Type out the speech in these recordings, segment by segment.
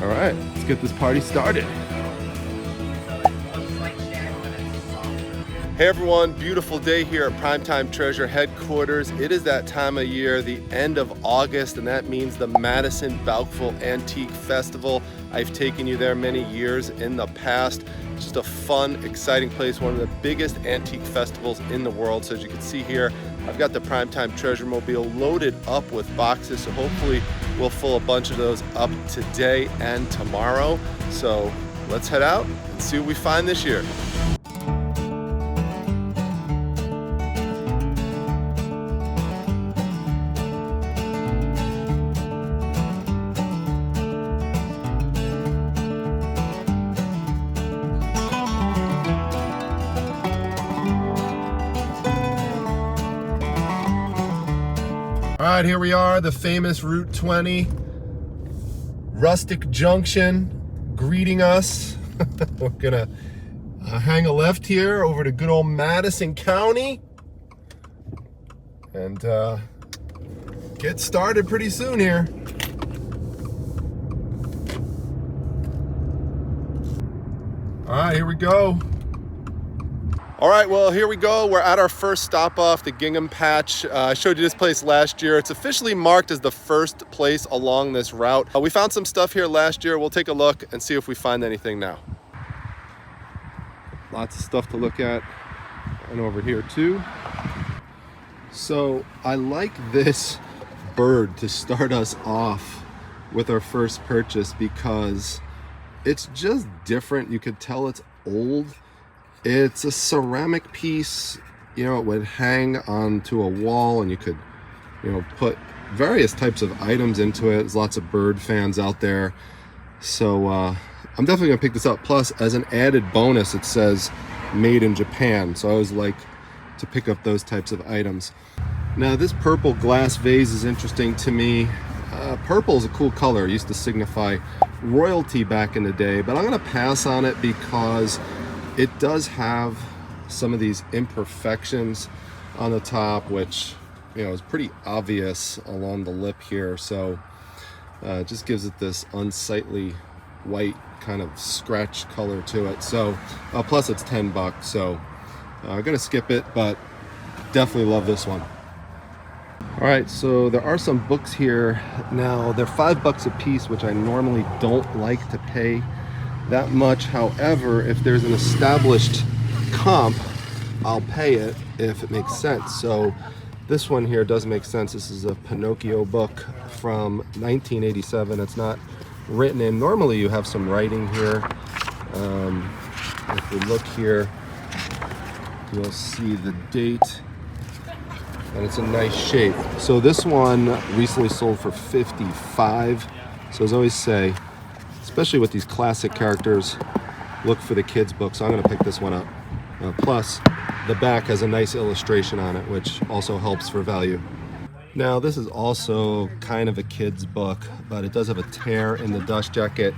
All right, let's get this party started. Hey everyone, beautiful day here at Primetime Treasure headquarters. It is that time of year, the end of August, and that means the Madison Bouckville Antique Festival. I've taken you there many years in the past. Just a fun, exciting place, one of the biggest antique festivals in the world. So as you can see here, I've got the Primetime Treasure Mobile loaded up with boxes, so hopefully we'll fill a bunch of those up today and tomorrow. So let's head out and see what we find this year. All right, here we are, the famous Route 20, Rustic Junction, greeting us. We're gonna hang a left here over to good old Madison County and get started pretty soon here. All right, here we go. All right, well, here we go. We're at our first stop off, the Gingham Patch. I showed you this place last year. It's officially marked as the first place along this route. We found some stuff here last year. We'll take a look and see if we find anything now. Lots of stuff to look at, and over here too. So I like this bird to start us off with our first purchase because it's just different. You could tell it's old. It's a ceramic piece, you know, it would hang onto a wall and you could, you know, put various types of items into it. There's lots of bird fans out there. So I'm definitely gonna pick this up. Plus, as an added bonus, it says made in Japan. So I always like to pick up those types of items. Now this purple glass vase is interesting to me. Purple is a cool color. It used to signify royalty back in the day, but I'm gonna pass on it because it does have some of these imperfections on the top, which, you know, is pretty obvious along the lip here. So it just gives it this unsightly white kind of scratch color to it. So plus it's $10, so I'm gonna skip it, but definitely love this one. All right, so there are some books here. Now they're $5 a piece, which I normally don't like to pay that much. However, if there's an established comp, I'll pay it if it makes sense. So this one here does make sense. This is a Pinocchio book from 1987. It's not written in. Normally you have some writing here. If we look here, you'll see the date, and it's a nice shape. So this one recently sold for $55. So as I always say, especially with these classic characters, look for the kids' book. So I'm gonna pick this one up. Plus, the back has a nice illustration on it, which also helps for value. Now, this is also kind of a kid's book, but it does have a tear in the dust jacket.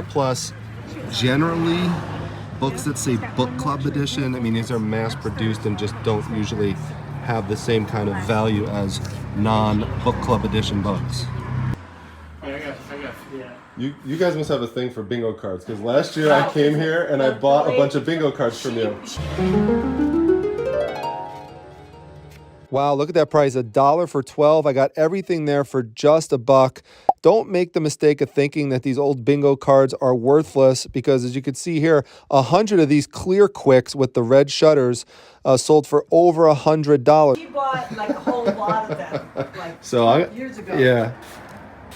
Plus, generally, books that say book club edition, I mean, these are mass produced and just don't usually have the same kind of value as non-book club edition books. You guys must have a thing for bingo cards, because last year I came here and I bought a bunch of bingo cards from you. Wow, look at that price, $1 for 12. I got everything there for just $1. Don't make the mistake of thinking that these old bingo cards are worthless, because as you can see here, 100 of these clear quicks with the red shutters sold for over $100. She bought like a whole lot of them, like years ago. Yeah.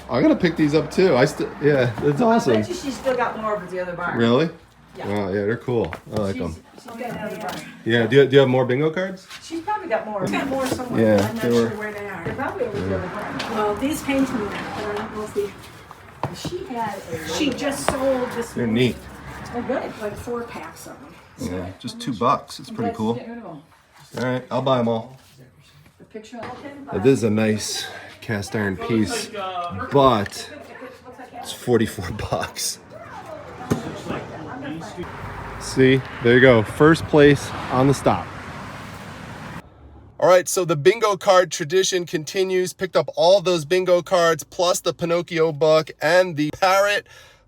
I'm gonna pick these up too. Yeah, that's awesome. I bet you she's still got more of the other bar. Really? Yeah. Wow, yeah, they're cool. I like them. She's got another bar. Yeah, do you have more bingo cards? She's probably got more. She's got more somewhere. Yeah, I'm not they sure were- where they are. They're probably over the other bar. Well, these came to me, but I don't know if they... She had She just sold this They're morning, neat. Oh, good. like 4 packs of them. Yeah, just $2. It's pretty cool. Get rid of them. All right, I'll buy them all. The picture of them. This is a nice cast iron piece, but it's $44. See, there you go. First place on the stop. All right, so the bingo card tradition continues. Picked up all those bingo cards, plus the Pinocchio book and the parrot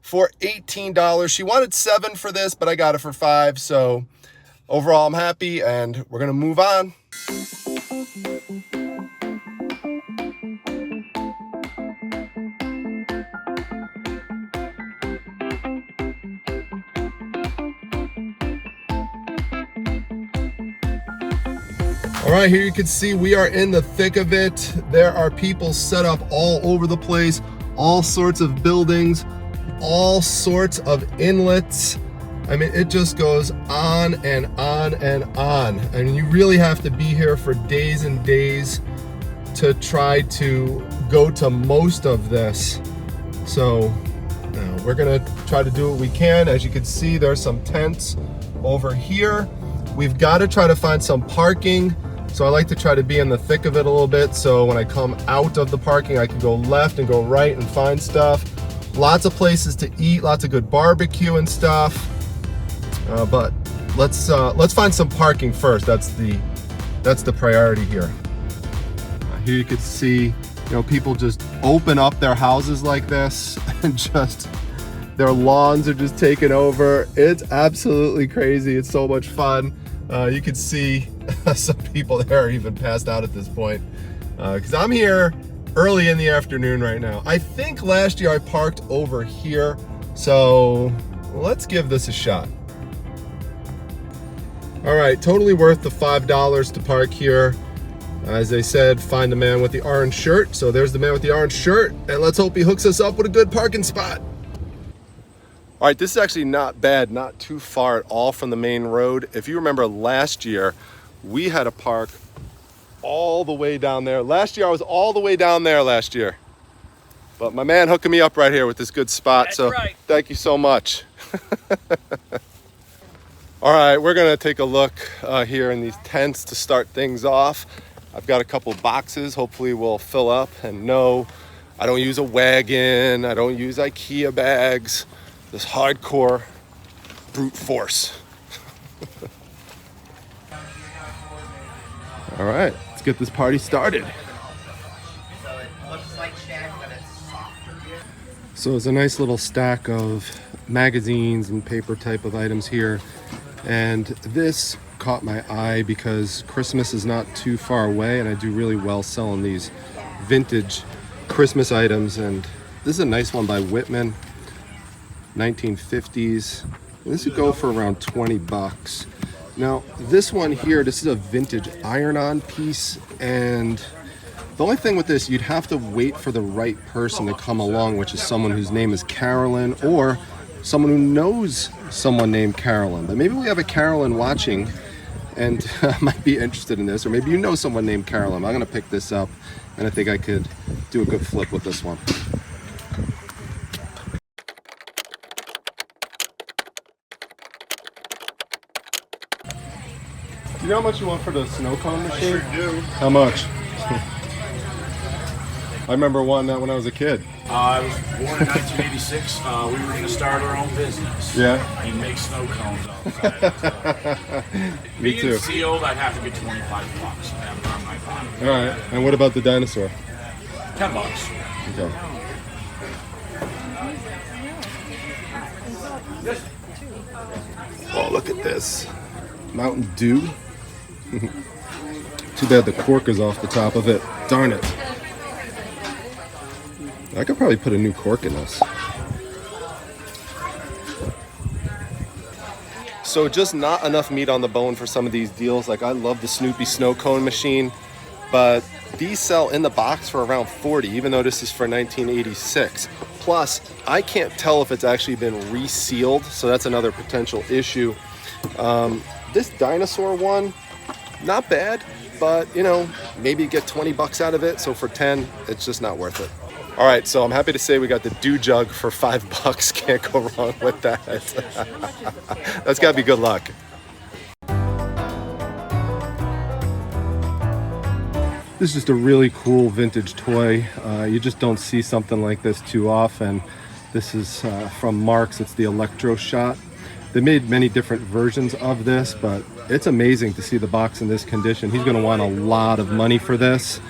for $18. She wanted $7 for this, but I got it for $5. So overall, I'm happy, and we're gonna move on. All right, here you can see we are in the thick of it. There are people set up all over the place, all sorts of buildings, all sorts of inlets. I mean, it just goes on and on and on. I mean, you really have to be here for days and days to try to go to most of this. So we're gonna try to do what we can. As you can see, there's some tents over here. We've got to try to find some parking. So I like to try to be in the thick of it a little bit. So when I come out of the parking, I can go left and go right and find stuff. Lots of places to eat, lots of good barbecue and stuff. But let's find some parking first. That's the priority here. Here you can see, you know, people just open up their houses like this and just their lawns are just taken over. It's absolutely crazy. It's so much fun. You can see some people there are even passed out at this point because I'm here early in the afternoon right now. I think last year I parked over here, so let's give this a shot. All right, totally worth the $5 to park here. As I said, find the man with the orange shirt. So there's the man with the orange shirt, and let's hope he hooks us up with a good parking spot. All right, this is actually not bad, not too far at all from the main road. If you remember last year, we had to park all the way down there. Last year, I was all the way down there last year. But my man hooking me up right here with this good spot. That's so right. Thank you so much. All right, we're gonna take a look here in these tents to start things off. I've got a couple boxes, hopefully we'll fill up. And no, I don't use a wagon, I don't use IKEA bags. This hardcore brute force. All right, let's get this party started. So it's a nice little stack of magazines and paper type of items here. And this caught my eye because Christmas is not too far away and I do really well selling these vintage Christmas items. And this is a nice one by Whitman, 1950s. This would go for around 20 bucks. Now this one here, this is a vintage iron-on piece, and the only thing with this, you'd have to wait for the right person to come along, which is someone whose name is Carolyn or someone who knows someone named Carolyn. But maybe we have a Carolyn watching and might be interested in this, or maybe you know someone named Carolyn. I'm gonna pick this up and I think I could do a good flip with this one. Do you know how much you want for the snow cone machine? I sure do. How much? I remember wanting that when I was a kid. I was born in 1986. We were going to start our own business. Yeah? You make snow cones outside. Me Being too. sealed, I'd have to get 25 bucks on my bottom. All right. And what about the dinosaur? 10 bucks. Okay. Oh, look at this. Mountain Dew. Too bad the cork is off the top of it. Darn it. I could probably put a new cork in this. So just not enough meat on the bone for some of these deals. Like I love the Snoopy snow cone machine, but these sell in the box for around 40, even though this is for 1986. Plus, I can't tell if it's actually been resealed, so that's another potential issue. This dinosaur one, not bad, but you know, maybe get 20 bucks out of it. So for 10, it's just not worth it. All right, so I'm happy to say we got the Dew Jug for 5 bucks. Can't go wrong with that. That's gotta be good luck. This is just a really cool vintage toy. You just don't see something like this too often. This is from Marks. It's the Electro Shot. They made many different versions of this, but it's amazing to see the box in this condition. He's gonna want a lot of money for this.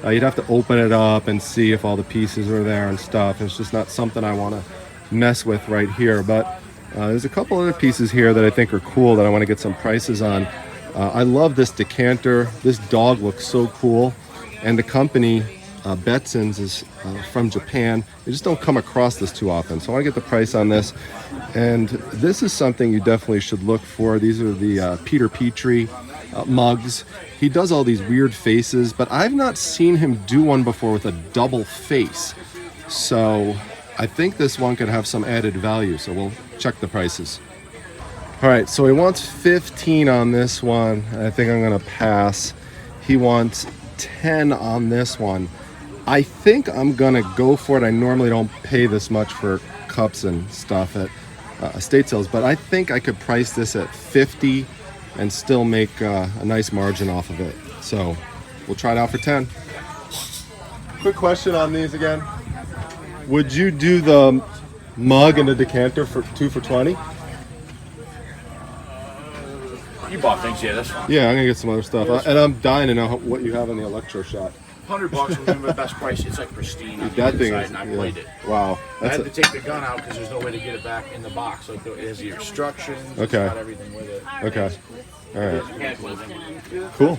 You'd have to open it up and see if all the pieces are there and stuff. It's just not something I wanna mess with right here. But there's a couple other pieces here that I think are cool that I want to get some prices on. I love this decanter. This dog looks so cool. And the company, Betson's, is from Japan. They just don't come across this too often. So I want to get the price on this. And this is something you definitely should look for. These are the Peter Petrie mugs. He does all these weird faces, but I've not seen him do one before with a double face. So I think this one could have some added value. So we'll check the prices. All right, so he wants 15 on this one. I think I'm gonna pass. He wants 10 on this one. I think I'm gonna go for it. I normally don't pay this much for cups and stuff at estate sales, but I think I could price this at 50 and still make a nice margin off of it. So we'll try it out for 10. Quick question on these again. Would you do the mug and the decanter for 2 for 20? You bought things, yeah, that's fine. Yeah, I'm gonna get some other stuff. And I'm dying to know what you have on the electroshot. $100 will give me the best price. It's like pristine. On That the thing inside, is, and I yeah. played it. Wow. I had to take the gun out because there's no way to get it back in the box. So it has the instructions. Okay. It's got everything with it. Okay. All right. Right. Cool.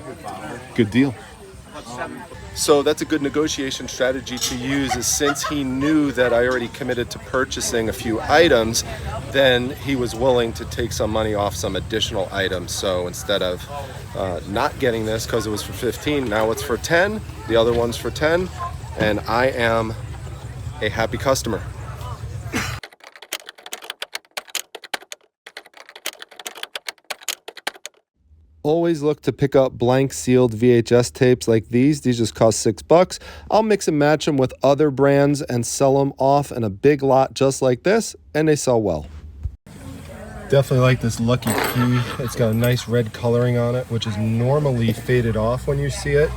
Good deal. So that's a good negotiation strategy to use, is since he knew that I already committed to purchasing a few items, then he was willing to take some money off some additional items. So instead of not getting this because it was for 15, now it's for 10, the other one's for 10, and I am a happy customer. Always look to pick up blank sealed VHS tapes like these. These just cost $6. I'll mix and match them with other brands and sell them off in a big lot just like this, and they sell well. Definitely like this lucky key. It's got a nice red coloring on it, which is normally faded off when you see it,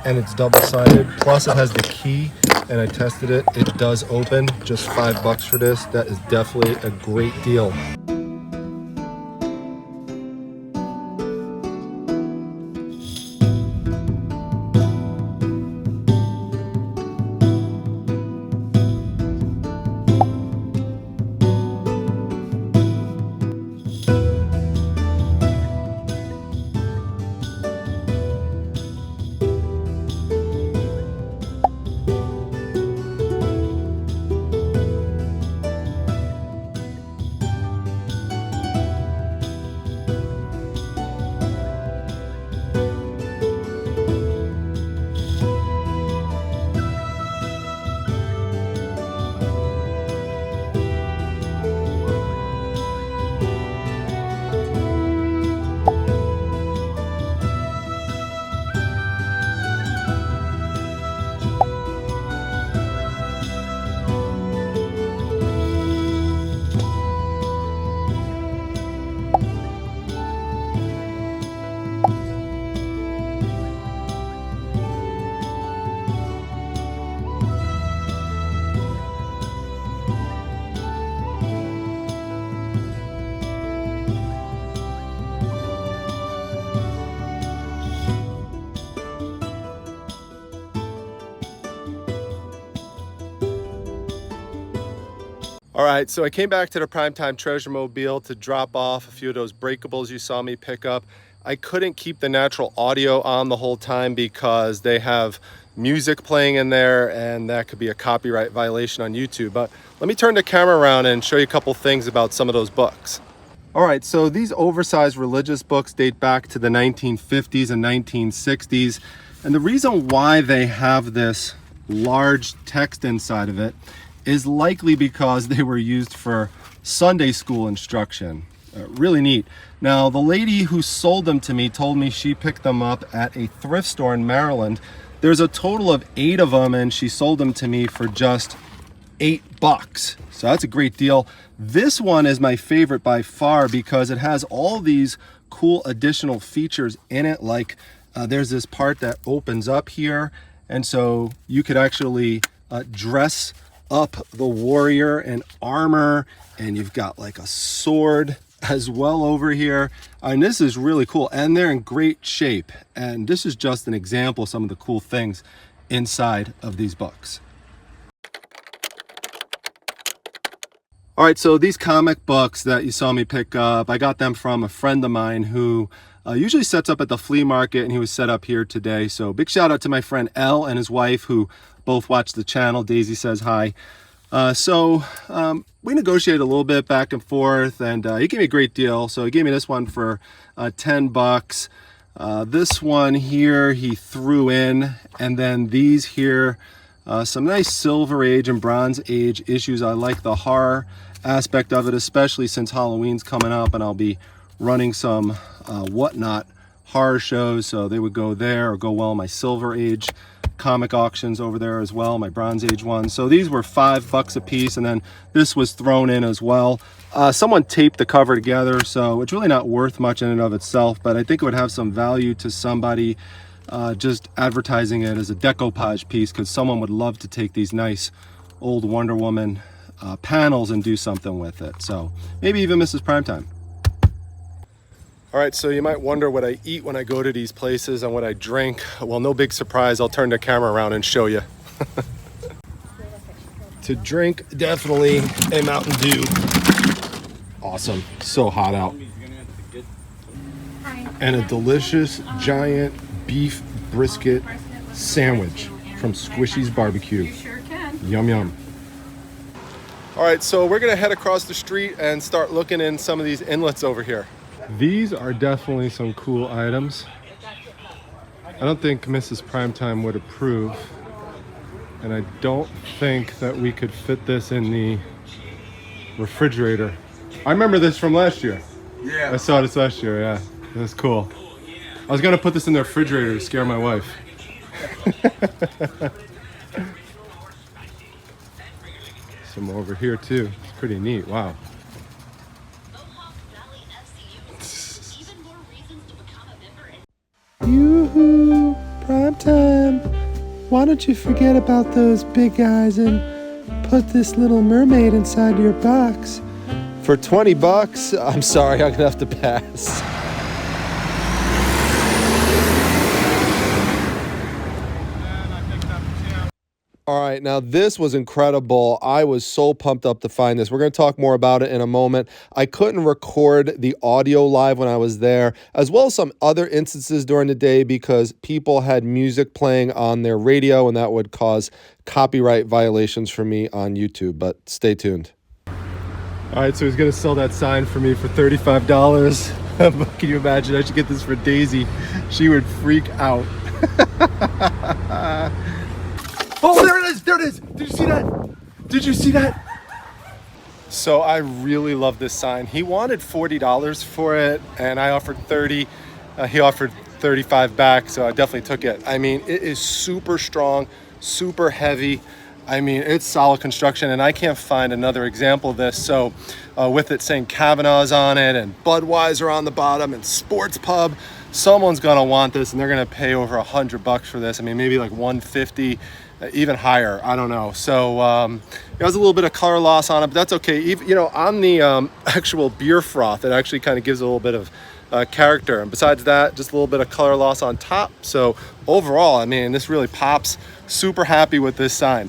and it's double-sided. Plus it has the key, and I tested it. It does open. Just $5 for this. That is definitely a great deal. All right, so I came back to the Primetime Treasure Mobile to drop off a few of those breakables you saw me pick up. I couldn't keep the natural audio on the whole time because they have music playing in there, and that could be a copyright violation on YouTube. But let me turn the camera around and show you a couple things about some of those books. All right, so these oversized religious books date back to the 1950s and 1960s. And the reason why they have this large text inside of it is likely because they were used for Sunday school instruction. Really neat. Now, the lady who sold them to me told me she picked them up at a thrift store in Maryland. There's a total of 8 of them, and she sold them to me for just $8. So that's a great deal. This one is my favorite by far because it has all these cool additional features in it. Like there's this part that opens up here, and so you could actually dress up the warrior in armor, and you've got like a sword as well over here. And this is really cool, and they're in great shape. And this is just an example of some of the cool things inside of these books. All right, so these comic books that you saw me pick up, I got them from a friend of mine who usually sets up at the flea market, and he was set up here today. So big shout out to my friend Elle and his wife, who both watch the channel. Daisy says hi. We negotiated a little bit back and forth, and he gave me a great deal. So he gave me this one for 10 bucks. This one here he threw in, and then these here, some nice Silver Age and Bronze Age issues. I like the horror aspect of it, especially since Halloween's coming up and I'll be running some Whatnot horror shows, so they would go there or go well in my Silver Age comic auctions over there as well, my Bronze Age ones. So these were $5 a piece, and then this was thrown in as well. Someone taped the cover together, so it's really not worth much in and of itself, but I think it would have some value to somebody just advertising it as a decoupage piece, because someone would love to take these nice old Wonder Woman panels and do something with it. So maybe even Mrs. Primetime. All right, so you might wonder what I eat when I go to these places and what I drink. Well, no big surprise. I'll turn the camera around and show you. To drink, definitely a Mountain Dew. Awesome. So hot out. And a delicious giant beef brisket sandwich from Squishy's Barbecue. Sure can. Yum, yum. All right, so we're gonna head across the street and start looking in some of these inlets over here. These are definitely some cool items. I don't think Mrs. Primetime would approve, and I don't think that we could fit this in the refrigerator. I remember this from last year. Yeah. I saw this last year, yeah. That's cool. I was gonna put this in the refrigerator to scare my wife. Some over here too. It's pretty neat. Wow. Yoo-hoo! Prime time. Why don't you forget about those big guys and put this little mermaid inside your box? For 20 bucks? I'm sorry, I'm gonna have to pass. All right, now this was incredible. I was so pumped up to find this. We're going to talk more about it in a moment. I couldn't record the audio live when I was there, as well as some other instances during the day because people had music playing on their radio, and that would cause copyright violations for me on YouTube, but stay tuned. All right, so he's going to sell that sign for me for $35. Can you imagine? I should get this for Daisy. She would freak out. Oh, there it is! There it is! Did you see that? Did you see that? So I really love this sign. He wanted $40 for it, and I offered $30. He offered $35 back, so I definitely took it. I mean, it is super strong, super heavy. I mean, it's solid construction, and I can't find another example of this. So with it saying Kavanaugh's on it, and Budweiser on the bottom, and Sports Pub, someone's gonna want this, and they're gonna pay over $100 for this. I mean, maybe like $150. Even higher, I don't know. So there was a little bit of color loss on it, but that's okay. Even, you know, on the actual beer froth, it actually kind of gives a little bit of character. And besides that, just a little bit of color loss on top. So overall, I mean, this really pops. Super happy with this sign.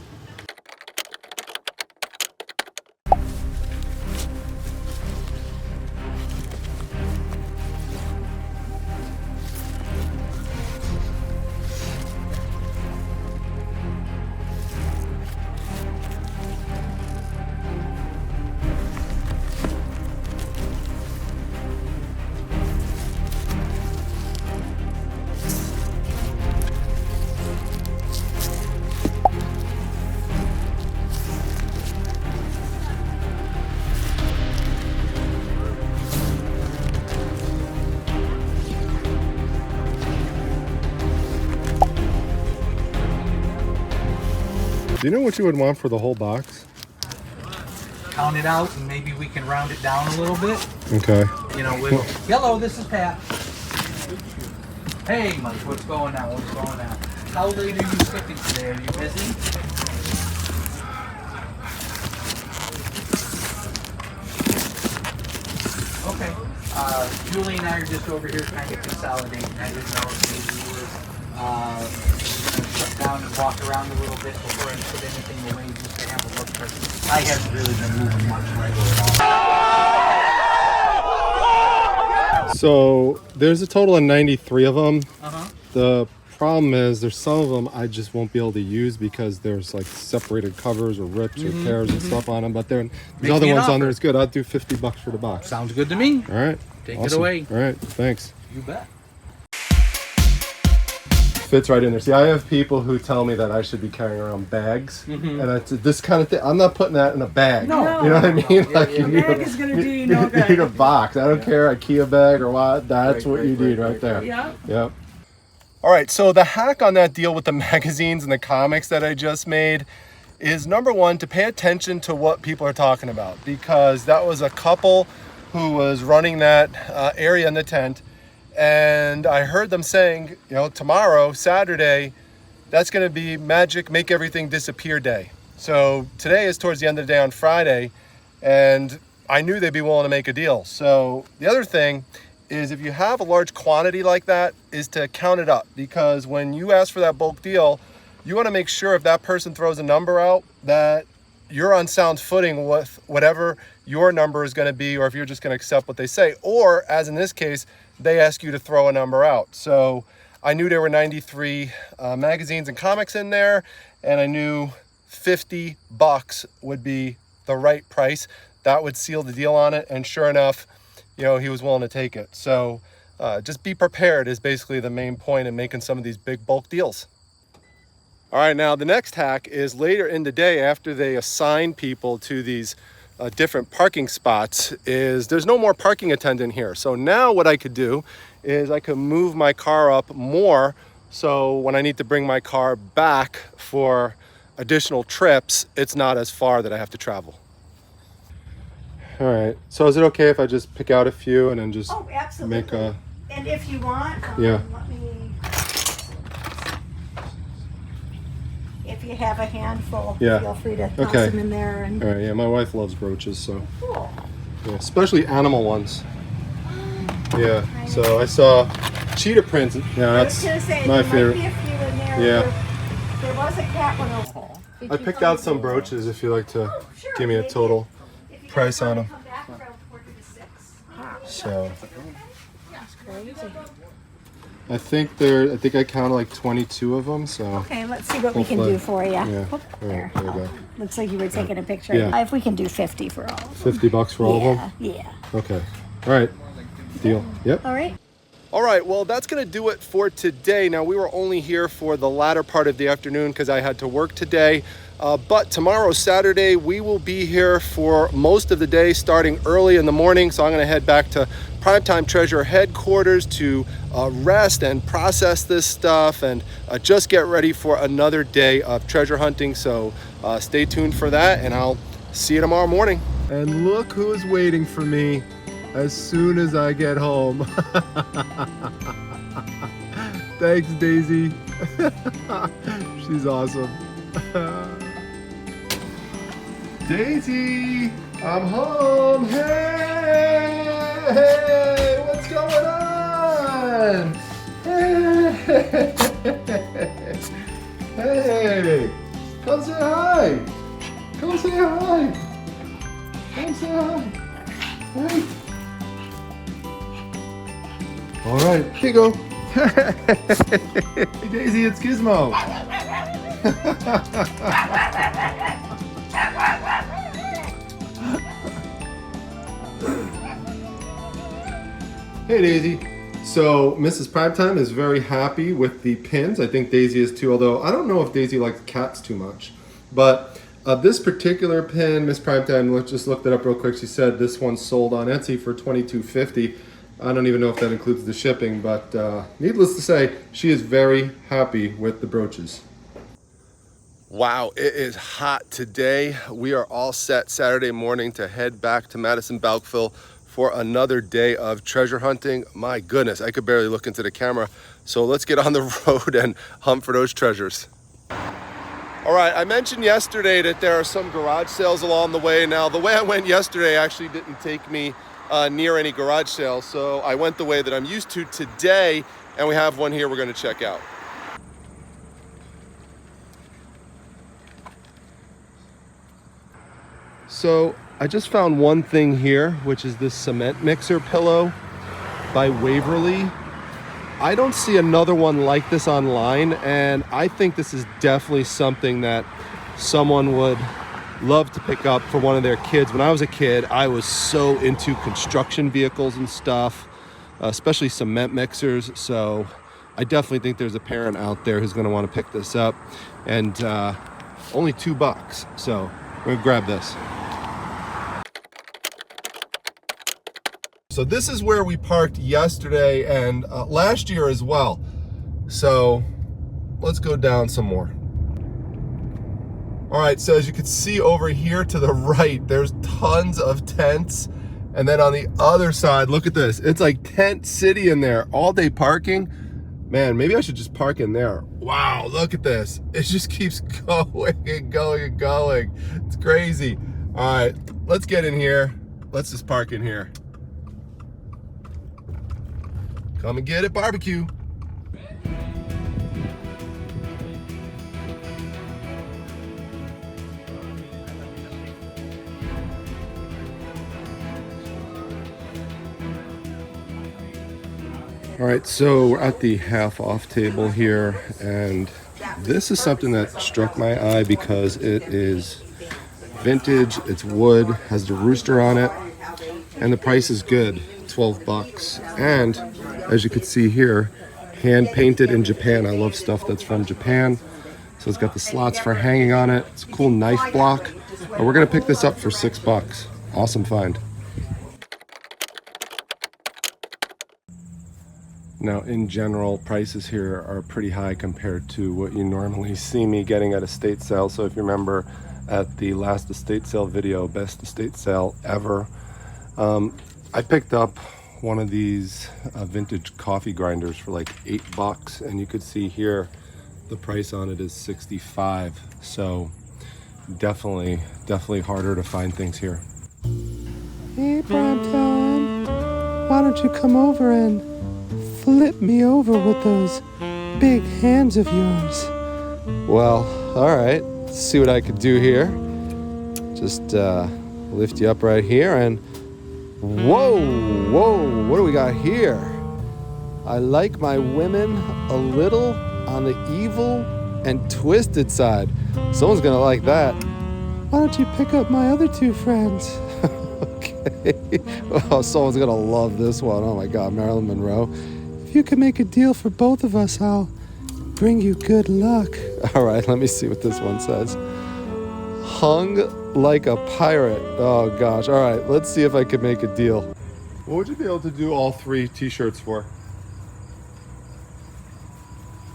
Do you know what you would want for the whole box? Count it out, and maybe we can round it down a little bit. Okay. You know, hello, this is Pat. Hey, Mike, what's going on? What's going on? How late are you skipping today? Are you busy? Okay. Julie and I are just over here trying to consolidate. I didn't know if maybe you were sit down and walk around a little bit before I put anything away just to have a look, because I haven't really been moving much lately at all. So there's a total of 93 of them. Uh-huh. The problem is there's some of them I just won't be able to use because there's like separated covers or rips or tears and stuff on them. But there's other ones on there. It's good. I'll do $50 for the box. Sounds good to me. All right. Take it away. All right. Thanks. You bet. Fits right in there. See, I have people who tell me that I should be carrying around bags, and it's this kind of thing. I'm not putting that in a bag. No. You know what I mean? Like yeah. you need Bag is gonna do you no you good. need a box. I don't care, IKEA bag or what. That's what you need right there. Yeah. Yep. All right. So the hack on that deal with the magazines and the comics that I just made is number one, to pay attention to what people are talking about, because that was a couple who was running that area in the tent. And I heard them saying, you know, tomorrow, Saturday, that's going to be Magic Make Everything Disappear Day. So today is towards the end of the day on Friday, and I knew they'd be willing to make a deal. So the other thing is, if you have a large quantity like that, is to count it up, because when you ask for that bulk deal, you want to make sure if that person throws a number out that you're on sound footing with whatever your number is going to be, or if you're just going to accept what they say, or as in this case, they ask you to throw a number out. So I knew there were 93 magazines and comics in there, and I knew $50 would be the right price. That would seal the deal on it, and sure enough, you know, he was willing to take it. So just be prepared is basically the main point in making some of these big bulk deals. All right, now the next hack is later in the day, after they assign people to these different parking spots, is there's no more parking attendant here. So now what I could do is I could move my car up more, so when I need to bring my car back for additional trips, it's not as far that I have to travel. All right, so is it okay if I just pick out a few and then just absolutely. make a... And if you want, Yeah. let me. If you have a handful, Yeah. feel free to toss Okay. them in there. And All right, yeah, my wife loves brooches, so... cool. Yeah, especially animal ones. Yeah, so I saw cheetah prints. Yeah, I was that's gonna say, my there favorite. might be a few in there. Yeah. There was a cat one over. Did I you picked find out some it? brooches if you like to Oh, sure, give me a maybe total if you guys price on wanna them. come back around 4 to 6. So Crazy. I think I counted like 22 of them. So Okay, let's see what we can Hopefully. do for you. Yeah. Oop, All right, there you go. Looks like you were taking a picture. Yeah. If we can do 50 for all of them. $50 for all of them. Yeah. Okay. All right. Deal. Yep. All right. All right, well, that's going to do it for today. Now, we were only here for the latter part of the afternoon because I had to work today. But tomorrow, Saturday, we will be here for most of the day, starting early in the morning. So I'm going to head back to Primetime Treasure headquarters to rest and process this stuff and just get ready for another day of treasure hunting. So stay tuned for that, and I'll see you tomorrow morning. And look who's waiting for me as soon as I get home. Thanks, Daisy. She's awesome. Daisy, I'm home. Hey, what's going on? Hey, come say hi. Come say hi. Come say hi. Hey. All right, here you go. Hey, Daisy, it's Gizmo. Hey, Daisy. So Mrs. Primetime is very happy with the pins. I think Daisy is too, although I don't know if Daisy likes cats too much. But this particular pin, Miss Primetime just looked it up real quick. She said this one sold on Etsy for $22.50. I don't even know if that includes the shipping, but needless to say, she is very happy with the brooches. Wow, it is hot today. We are all set Saturday morning to head back to Madison Bouckville for another day of treasure hunting. My goodness, I could barely look into the camera. So let's get on the road and hunt for those treasures. All right, I mentioned yesterday that there are some garage sales along the way. Now, the way I went yesterday actually didn't take me near any garage sales, so I went the way that I'm used to today, and we have one here we're going to check out. So I just found one thing here, which is this cement mixer pillow by Waverly. I don't see another one like this online, and I think this is definitely something that someone would love to pick up for one of their kids. When I was a kid, I was so into construction vehicles and stuff, especially cement mixers. So I definitely think there's a parent out there who's going to want to pick this up. And only $2. So we're going to grab this. So this is where we parked yesterday and last year as well. So let's go down some more. All right, so as you can see over here to the right, there's tons of tents. And then on the other side, look at this. It's like tent city in there, all day parking. Man, maybe I should just park in there. Wow, look at this. It just keeps going and going and going. It's crazy. All right, let's get in here. Let's just park in here. Come and get it, barbecue. All right, so we're at the half off table here, and this is something that struck my eye because it is vintage, it's wood, has the rooster on it, and the price is good, $12. And as you can see here, hand painted in Japan. I love stuff that's from Japan. So it's got the slots for hanging on it. It's a cool knife block. And we're gonna pick this up for $6. Awesome find. Now, in general, prices here are pretty high compared to what you normally see me getting at estate sale. So if you remember at the last estate sale video, best estate sale ever, I picked up one of these vintage coffee grinders for like $8, and you could see here the price on it is $65. So definitely harder to find things here. Hey, Brampton, why don't you come over and flip me over with those big hands of yours? Well, all right, let's see what I could do here. Just lift you up right here and whoa, what do we got here? I like my women a little on the evil and twisted side. Someone's gonna like that. Why don't you pick up my other two friends? Okay. Oh, someone's gonna love this one. Oh my God, Marilyn Monroe. If you can make a deal for both of us, I'll bring you good luck. All right, let me see what this one says. Hung like a pirate. Oh gosh. All right, let's see if I can make a deal. What would you be able to do all 3 t-shirts for?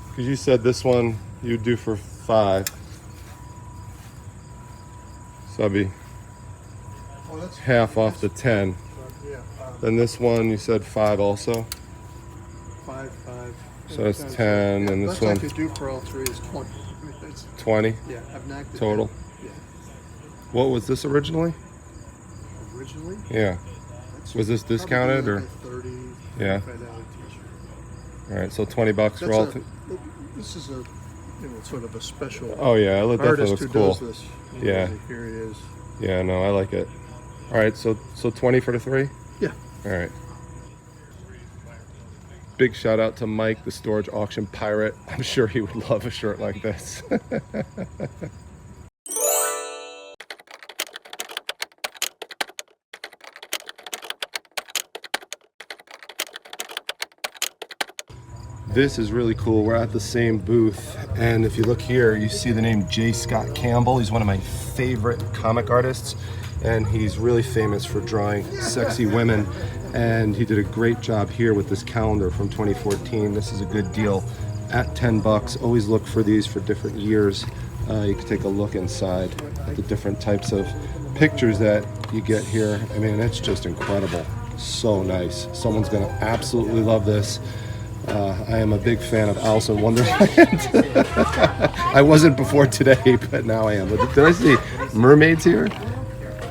Because you said this one you'd do for 5. So that'd be half off the 10. Then this one you said 5 also. 5. So it's 10, and this one. Best I could do for all 3 is 20. 20 Yeah, I've knocked it total. down. Yeah. What was this originally? Originally? Yeah. Was this discounted or? Like a $30, Yeah. $35 t-shirt. All right, so $20 for all. This is a sort of a special. Oh yeah, it definitely artist looks who cool. does this. Yeah. Here he is. Yeah, no, I like it. All right, so 20 for the 3. Yeah. All right. Big shout out to Mike, the storage auction pirate. I'm sure he would love a shirt like this. This is really cool. We're at the same booth, and if you look here, you see the name J. Scott Campbell. He's one of my favorite comic artists, and he's really famous for drawing sexy women. And he did a great job here with this calendar from 2014. This is a good deal at $10. Always look for these for different years. You can take a look inside at the different types of pictures that you get here. I mean, it's just incredible. So nice. Someone's gonna absolutely love this. I am a big fan of Alice in Wonderland. I wasn't before today, but now I am. Did I see mermaids here?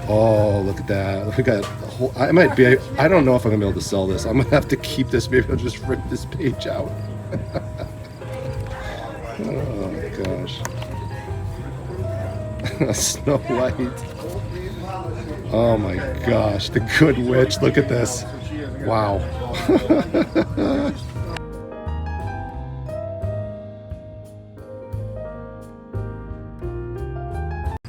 Oh, look at that. We got a whole, I don't know if I'm gonna be able to sell this. I'm gonna have to keep this. Maybe I'll just rip this page out. Oh my gosh. Snow White. Oh my gosh, the Good Witch. Look at this. Wow.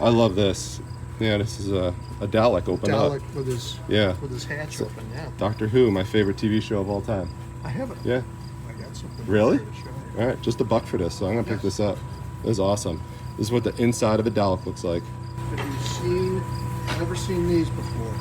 I love this. Yeah, this is a Dalek open up. Dalek with his hatch open. Yeah. Doctor Who, my favorite TV show of all time. I haven't. Yeah. I got something. Really? To show you. All right, just $1 for this, so I'm gonna pick this up. This is awesome. This is what the inside of a Dalek looks like. Have you seen? Never seen these before.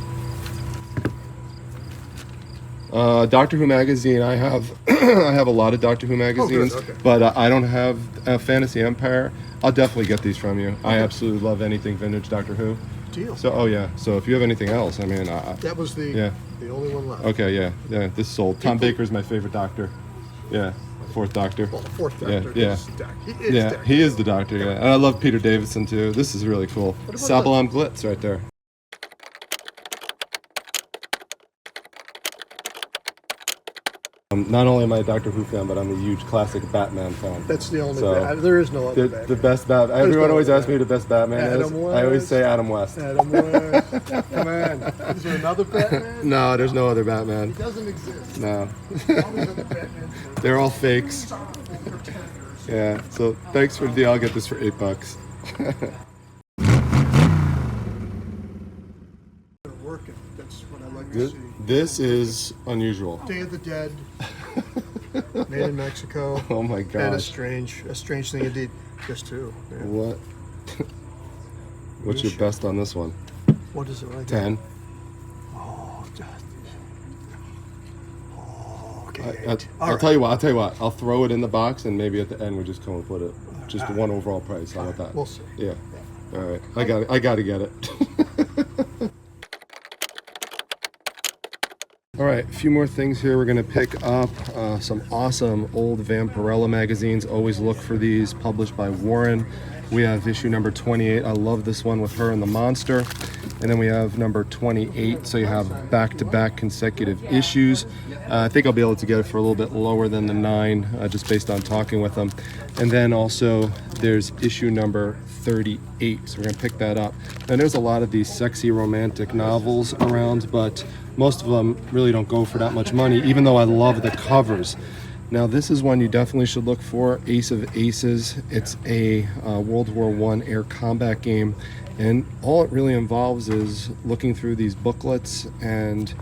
Doctor Who magazine. I have I have a lot of Doctor Who magazines, okay. but I don't have Fantasy Empire. I'll definitely get these from you. I absolutely love anything vintage Doctor Who. Deal. So oh yeah. So if you have anything else, I mean, That was the only one left. Okay, yeah. This is sold. Tom Baker's my favorite Doctor. Yeah, fourth Doctor. Well, the fourth Doctor. Yeah. Is Doctor. He is the Doctor. Yeah, and I love Peter Davison too. This is really cool. about Sabalam Glitz right there. Not only am I a Doctor Who fan, but I'm a huge classic Batman fan. That's the only. So, there is no other. The Batman. best Batman. Everyone no always other asks me who the best Batman is. Adam West. I always say Adam West. Adam West. Come on. Is there another Batman? No, there's no other Batman. He doesn't exist. No. All these other Batmans. They're all fakes. Yeah, so thanks for the deal. I'll get this for $8. They're working. That's what I like to see. This is unusual. Day of the Dead. Made in Mexico. Oh my And gosh. a strange thing indeed. This too. Yeah. What? What's your best on this one? What is it right 10. Oh, okay. I'll tell you what. I'll throw it in the box, and maybe at the end we just come up with it. Just one overall price. How about that? We'll see. Yeah. All right. I got to get it. All right, a few more things here. We're gonna pick up some awesome old Vampirella magazines. Always look for these, published by Warren. We have issue number 28. I love this one with her and the monster. And then we have number 28, so you have back-to-back consecutive issues. I think I'll be able to get it for a little bit lower than the 9, just based on talking with them. And then also there's issue number 38, so we're gonna pick that up. And there's a lot of these sexy romantic novels around, but most of them really don't go for that much money, even though I love the covers. Now this is one you definitely should look for, Ace of Aces. It's a World War I air combat game, and all it really involves is looking through these booklets, and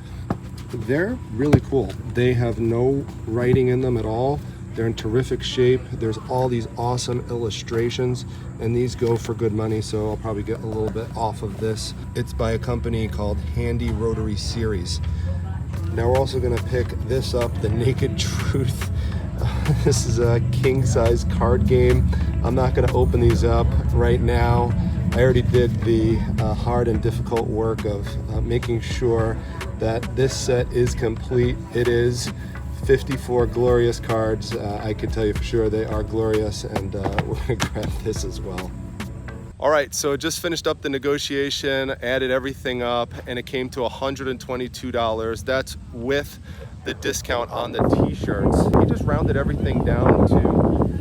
they're really cool. They have no writing in them at all. They're in terrific shape. There's all these awesome illustrations, and these go for good money, so I'll probably get a little bit off of this. It's by a company called Handy Rotary Series. Now we're also gonna pick this up, The Naked Truth. This is a king-size card game. I'm not gonna open these up right now. I already did the hard and difficult work of making sure that this set is complete. It is 54 glorious cards. I can tell you for sure they are glorious, and we're gonna grab this as well. All right, so just finished up the negotiation, added everything up, and it came to $122. That's with the discount on the t-shirts. He just rounded everything down to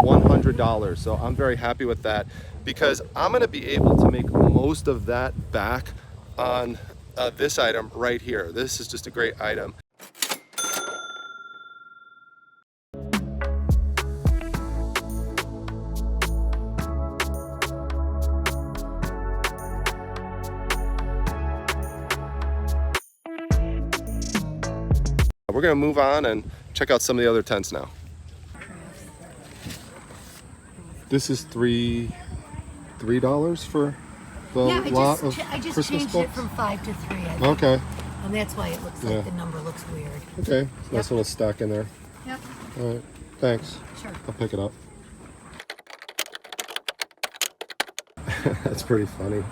$100, so I'm very happy with that, because I'm gonna be able to make most of that back on this item right here. This is just a great item. We're gonna move on and check out some of the other tents now. This is $3 for the lot of I just Christmas changed books? it from 5 to 3. I think. Okay, And that's why it looks like the number looks weird. okay. Nice little stack in there. Yep. All right, thanks. Sure. I'll pick it up. That's pretty funny.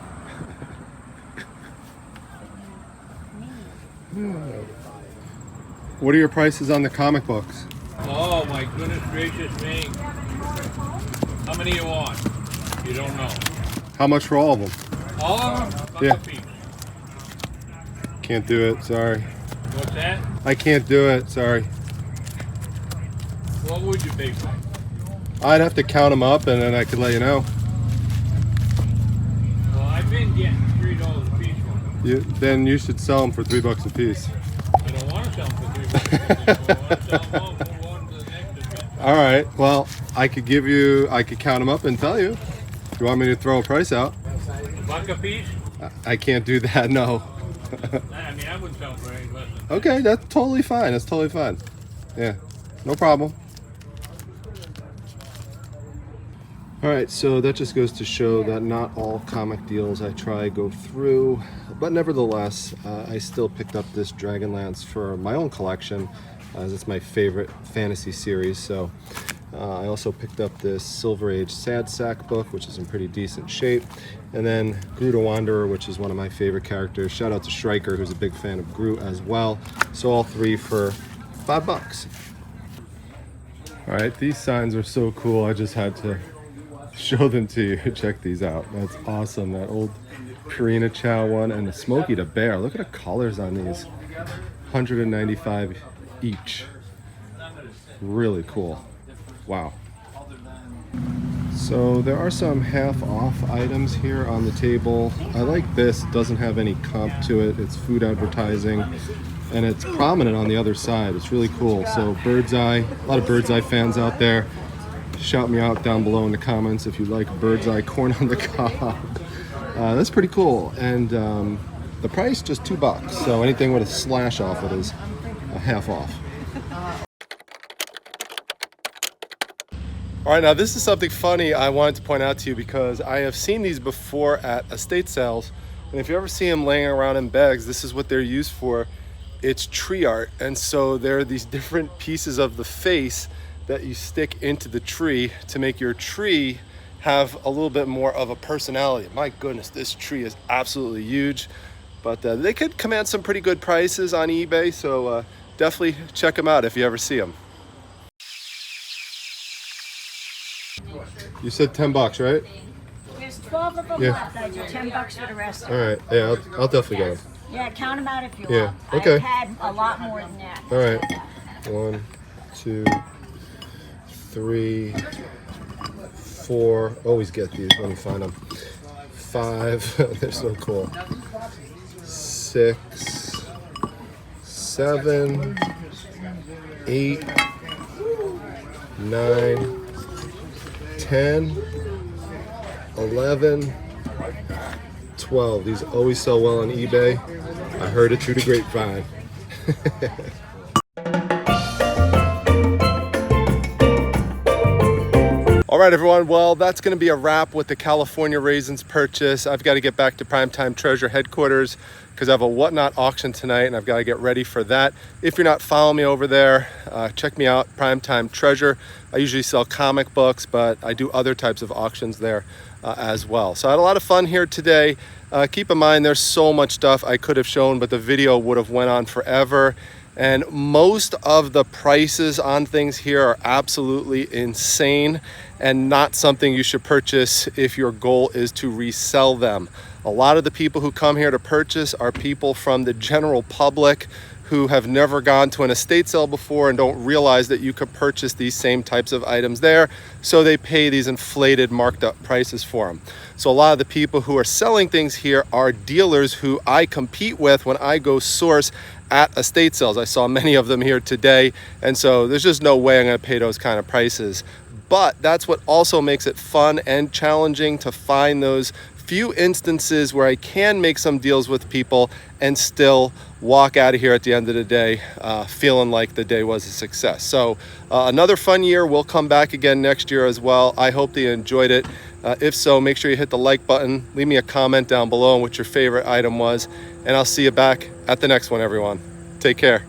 What are your prices on the comic books? Oh my goodness gracious me. How many you want? You don't know. How much for all of them? All of them? Buck Yeah. a piece. Can't do it, sorry. What's that? I can't do it, sorry. What would you pay for? I'd have to count them up and then I could let you know. Well, I've been getting $3 a piece for them. Then you should sell them for $3 a piece. I don't want to sell them for $3 a piece. I want to sell them all, move on to the next event. All right. Well, I could count them up and tell you. If you want me to throw a price out. $1 a piece? I can't do that, no. I mean, I wouldn't sell them for any less than that. Okay, that's totally fine. That's totally fine. Yeah, no problem. All right, so that just goes to show that not all comic deals I try go through, but nevertheless, I still picked up this Dragonlance for my own collection, as it's my favorite fantasy series. So I also picked up this Silver Age Sad Sack book, which is in pretty decent shape, and then Groot a Wanderer, which is one of my favorite characters. Shout out to Stryker, who's a big fan of Groot as well. So all three for $5. All right, these signs are so cool. I just had to show them to you. Check these out. That's awesome. That old Purina Chow one and the Smokey the Bear. Look at the colors on these. $195 each. Really cool. Wow. So there are some half off items here on the table. I like this. It doesn't have any comp to it. It's food advertising and it's prominent on the other side. It's really cool. So Bird's Eye, a lot of Bird's Eye fans out there. Shout me out down below in the comments if you like Bird's Eye corn on the cob. That's pretty cool. And the price just $2. So anything with a slash off it is a half off. All right, now this is something funny I wanted to point out to you because I have seen these before at estate sales. And if you ever see them laying around in bags, this is what they're used for. It's tree art. And so there are these different pieces of the face that you stick into the tree to make your tree have a little bit more of a personality. My goodness, this tree is absolutely huge, but they could command some pretty good prices on eBay, so definitely check them out if you ever see them. You said $10, right? There's 12 of them left. I do $10 for the rest of All them. right, yeah, I'll definitely get them. Yeah, count them out if you Yeah, want. okay. I've had a lot more than that. All right, 1, 2, 3, 4. Always get these when you find them. 5. They're so cool. 6, 7, 8, 9, 10, 11, 12. These always sell well on eBay. I heard it through the grapevine. All right, everyone. Well, that's going to be a wrap with the California Raisins purchase. I've got to get back to Primetime Treasure headquarters because I have a Whatnot auction tonight and I've got to get ready for that. If you're not following me over there, check me out, Primetime Treasure. I usually sell comic books, but I do other types of auctions there as well. So I had a lot of fun here today. Keep in mind, there's so much stuff I could have shown, but the video would have went on forever. And most of the prices on things here are absolutely insane and not something you should purchase if your goal is to resell them. A lot of the people who come here to purchase are people from the general public who have never gone to an estate sale before and don't realize that you could purchase these same types of items there, so they pay these inflated marked up prices for them. So a lot of the people who are selling things here are dealers who I compete with when I go source at estate sales. I saw many of them here today, and so there's just no way I'm going to pay those kind of prices. But that's what also makes it fun and challenging to find those few instances where I can make some deals with people and still walk out of here at the end of the day feeling like the day was a success. So another fun year. We'll come back again next year as well. I hope that you enjoyed it. If so, make sure you hit the like button. Leave me a comment down below on what your favorite item was, and I'll see you back at the next one, everyone. Take care.